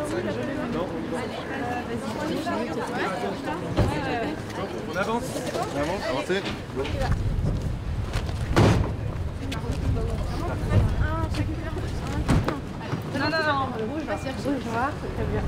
Non. On avance. On avance. Avancez. Non, rouge, va chercher. Rouge, noir, c'est très bien.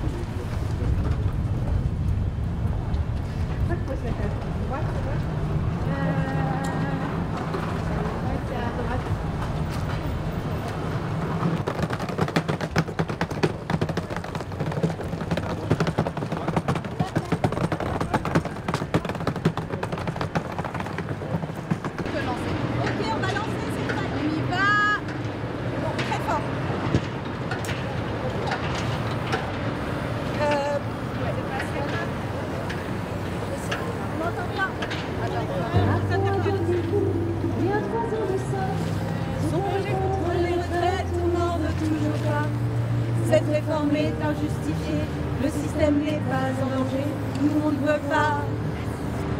Cette réforme est injustifiée, le système n'est pas en danger, nous on ne veut pas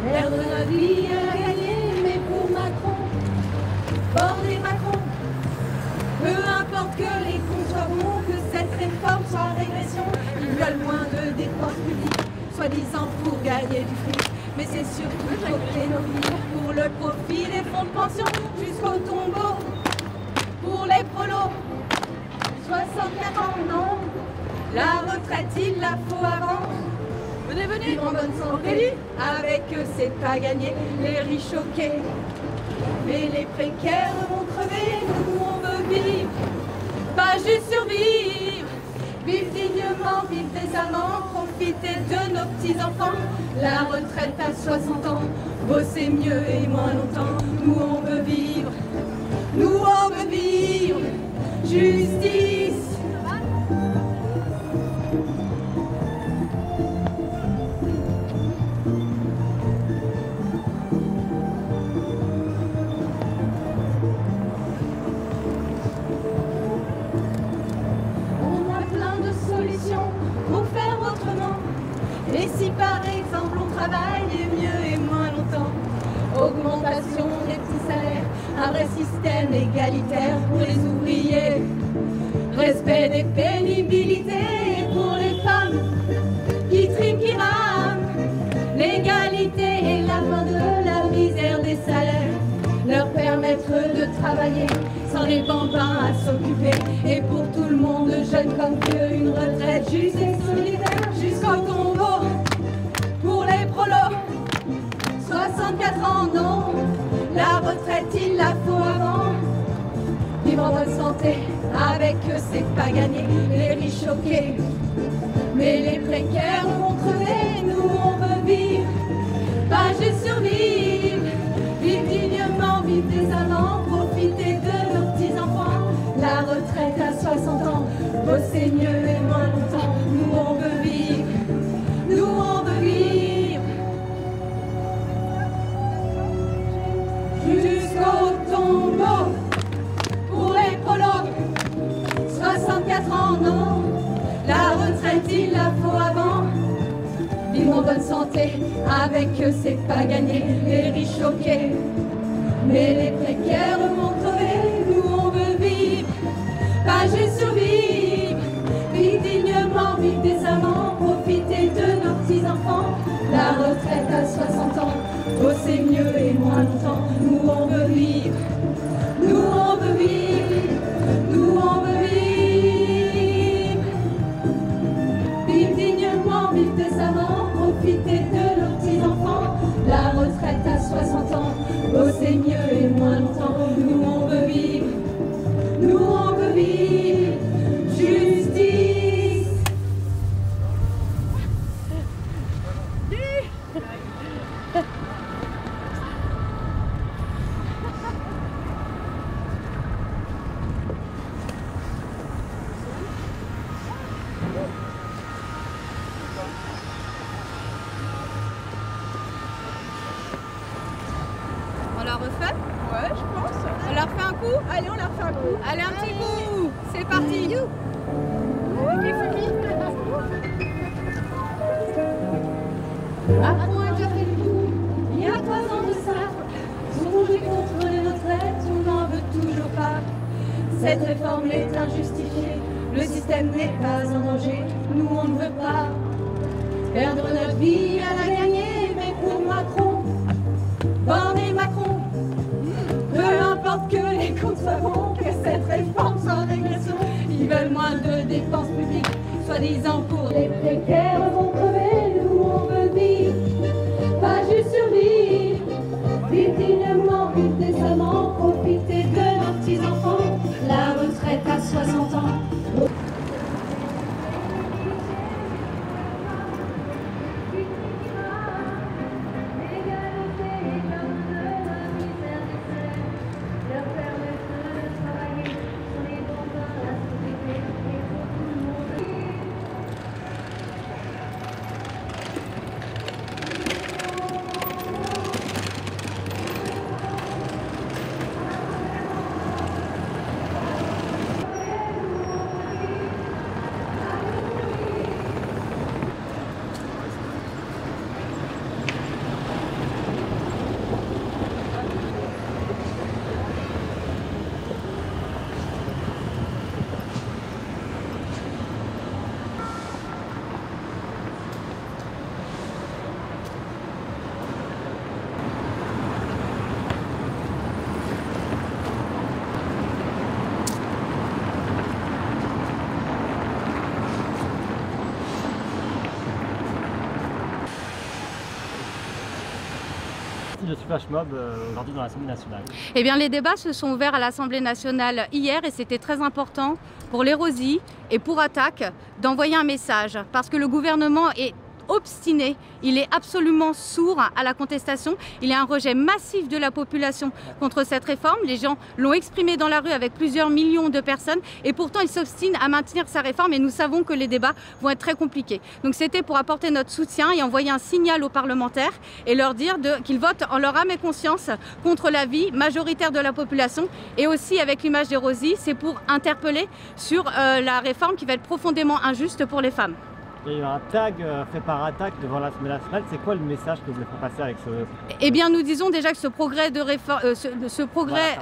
perdre notre vie à gagner, mais pour Macron, border Macron, peu importe que les comptes soient bons, que cette réforme soit en régression, ils veulent moins de dépenses publiques, soi-disant pour gagner du fric, mais c'est surtout copier nos vies, pour le profit des fonds de pension, jusqu'au tombeau, pour les prolos. 64 ans, non. La retraite, il la faut avant. Venez, venez. En bonne santé. Avec eux, c'est pas gagné. Les riches choqués. Mais les précaires vont crever. Nous, on veut vivre. Pas juste survivre. Vivre dignement, vivre décemment. Profiter de nos petits-enfants. La retraite à 60 ans. Bosser mieux et moins longtemps. Nous, on veut vivre. Nous, on veut vivre. Justice. On a plein de solutions pour faire autrement. Et si par exemple on travaille mieux et moins longtemps, augmentation des petits salaires, un vrai système égalitaire pour les ouvriers, respect des pénibilités pour les femmes qui triment, qui rament, l'égalité et la fin de la misère des salaires, leur permettre de travailler sans les bambins à s'occuper, et pour tout le monde, jeune comme vieux, une retraite juste et solidaire jusqu'au tombeau, pour les prolos. 64 ans, non, la retraite, il la faut avant. Vivre en bonne santé, avec eux, c'est pas gagné. Les riches choqués, mais les précaires vont crever. Nous, on veut vivre, pas juste survivre. Vivre dignement, vivre décemment, profiter de nos petits-enfants. La retraite à 60 ans, bosser mieux et moins longtemps. Nous, on veut vivre, nous, on veut vivre. Jusqu'au tombeau, pour les prolos, 64 ans, non, la retraite, il la faut avant. Vivre en bonne santé, avec eux, c'est pas gagné, les riches choqués, mais les précaires vont crever. Nous, on veut vivre, pas juste survivre, vivre dignement, vivre décemment, profiter de nos petits-enfants. La retraite à 60 ans, bosser mieux et moins longtemps. Nous, on veut vivre, nous, on veut vivre, nous, on veut vivre. Vivre dignement, vivre décemment, profiter de nos petits-enfants. La retraite à 60 ans, bosser mieux et moins longtemps. Nous, on veut vivre, nous, on veut vivre. Justice. On la refait? Ouais, je pense. On la refait un coup? Allez, on la refait un coup. Allez, un petit coup! C'est parti! Macron a déjà fait le coup, il y a 3 ans de ça. Songer contre les retraites, on n'en veut toujours pas. Cette réforme est injustifiée, le système n'est pas en danger. Nous Perdre notre vie à la gagner, mais pour Macron, Borne et Macron, peu importe que les comptes soient bons, que cette réforme soit en régression. Ils veulent moins de dépenses publiques, soi-disant pour les précaires vont crever, nous on veut vivre, pas juste survivre, vivre dignement, vivre décemment, profiter de nos petits-enfants, la retraite à 60 ans. De ce flash mob aujourd'hui dans l'Assemblée nationale? Eh bien, les débats se sont ouverts à l'Assemblée nationale hier et c'était très important pour les Rosy et pour Attaque d'envoyer un message parce que le gouvernement est obstiné, il est absolument sourd à la contestation, il y a un rejet massif de la population contre cette réforme, les gens l'ont exprimé dans la rue avec plusieurs millions de personnes et pourtant il s'obstine à maintenir sa réforme et nous savons que les débats vont être très compliqués. Donc c'était pour apporter notre soutien et envoyer un signal aux parlementaires et leur dire qu'ils votent en leur âme et conscience contre l'avis majoritaire de la population et aussi avec l'image des Rosy, c'est pour interpeller sur la réforme qui va être profondément injuste pour les femmes. Il y a eu un tag fait par Attaque devant l'Assemblée nationale. C'est quoi le message que vous voulez faire passer avec ce... Eh bien, nous disons déjà que ce progrès de réforme... ce progrès...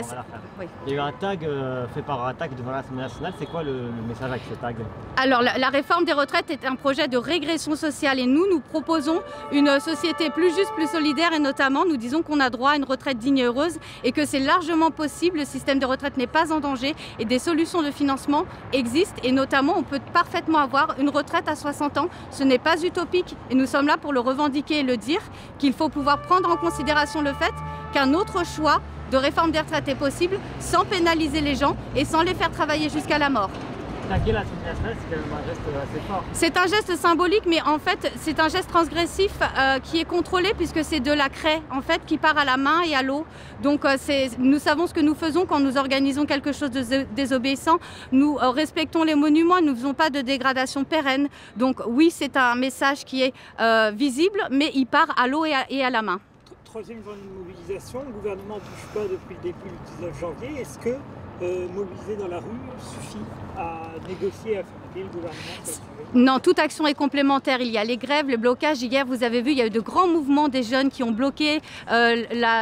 Oui. Il y a eu un tag fait par Attaque devant l'Assemblée nationale. C'est quoi le message avec ce tag? Alors, la réforme des retraites est un projet de régression sociale et nous proposons une société plus juste, plus solidaire et notamment, nous disons qu'on a droit à une retraite digne et heureuse et que c'est largement possible. Le système de retraite n'est pas en danger et des solutions de financement existent et notamment, on peut parfaitement avoir une retraite à 60 ans. Ce n'est pas utopique et nous sommes là pour le revendiquer et le dire qu'il faut pouvoir prendre en considération le fait qu'un autre choix de réforme des retraites est possible sans pénaliser les gens et sans les faire travailler jusqu'à la mort. Taguer l'Assemblée nationale, c'est quand même un geste assez fort. C'est un geste symbolique, mais en fait, c'est un geste transgressif qui est contrôlé puisque c'est de la craie en fait qui part à la main et à l'eau. Donc, nous savons ce que nous faisons quand nous organisons quelque chose de désobéissant. Nous respectons les monuments, nous ne faisons pas de dégradation pérenne. Donc, oui, c'est un message qui est visible, mais il part à l'eau et à la main. Troisième journée de mobilisation, le gouvernement ne touche pas depuis le début du 19 janvier. Est-ce que mobiliser dans la rue suffit à négocier, à faire le gouvernement sur le sujet? Non, toute action est complémentaire. Il y a les grèves, les blocages. Hier, vous avez vu, il y a eu de grands mouvements des jeunes qui ont bloqué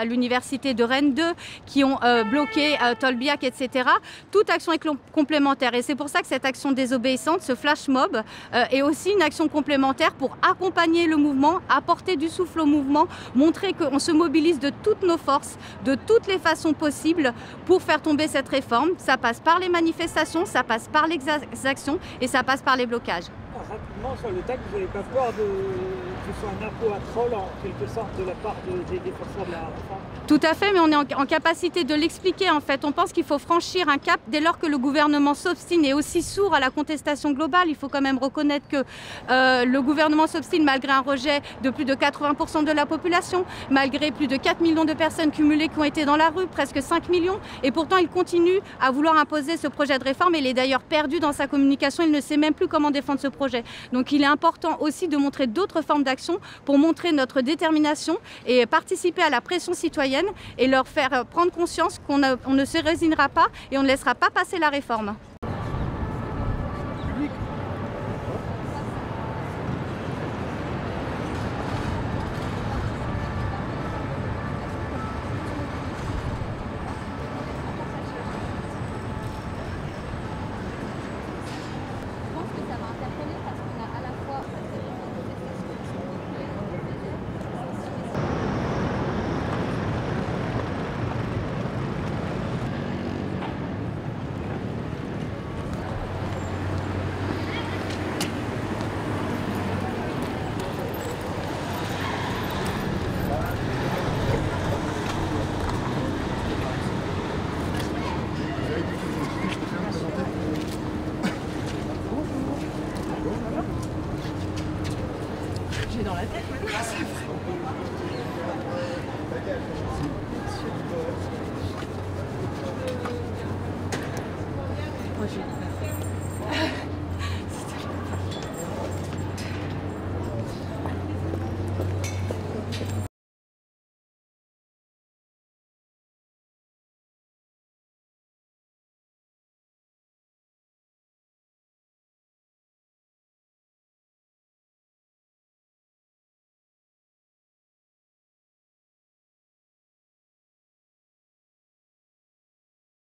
l'université de Rennes 2, qui ont bloqué Tolbiac, etc. Toute action est complémentaire et c'est pour ça que cette action désobéissante, ce flash mob, est aussi une action complémentaire pour accompagner le mouvement, apporter du souffle au mouvement, montrer qu'on se mobilise de toutes nos forces, de toutes les façons possibles pour faire tomber cette réforme. Ça passe par les manifestations, ça passe par les actions et ça passe par les blocages. Rapidement sur le tag, vous n'avez pas peur que ce soit un impôt à troll en quelque sorte de la part des défenseurs de la réforme? Tout à fait, mais on est en capacité de l'expliquer en fait. On pense qu'il faut franchir un cap dès lors que le gouvernement s'obstine et aussi sourd à la contestation globale. Il faut quand même reconnaître que le gouvernement s'obstine malgré un rejet de plus de 80% de la population, malgré plus de 4 millions de personnes cumulées qui ont été dans la rue, presque 5 millions. Et pourtant, il continue à vouloir imposer ce projet de réforme. Il est d'ailleurs perdu dans sa communication. Il ne sait même plus comment défendre ce projet. Donc il est important aussi de montrer d'autres formes d'action pour montrer notre détermination et participer à la pression citoyenne et leur faire prendre conscience qu'on ne se résignera pas et on ne laissera pas passer la réforme. dans la tête maintenant. Moi, j'ai peur.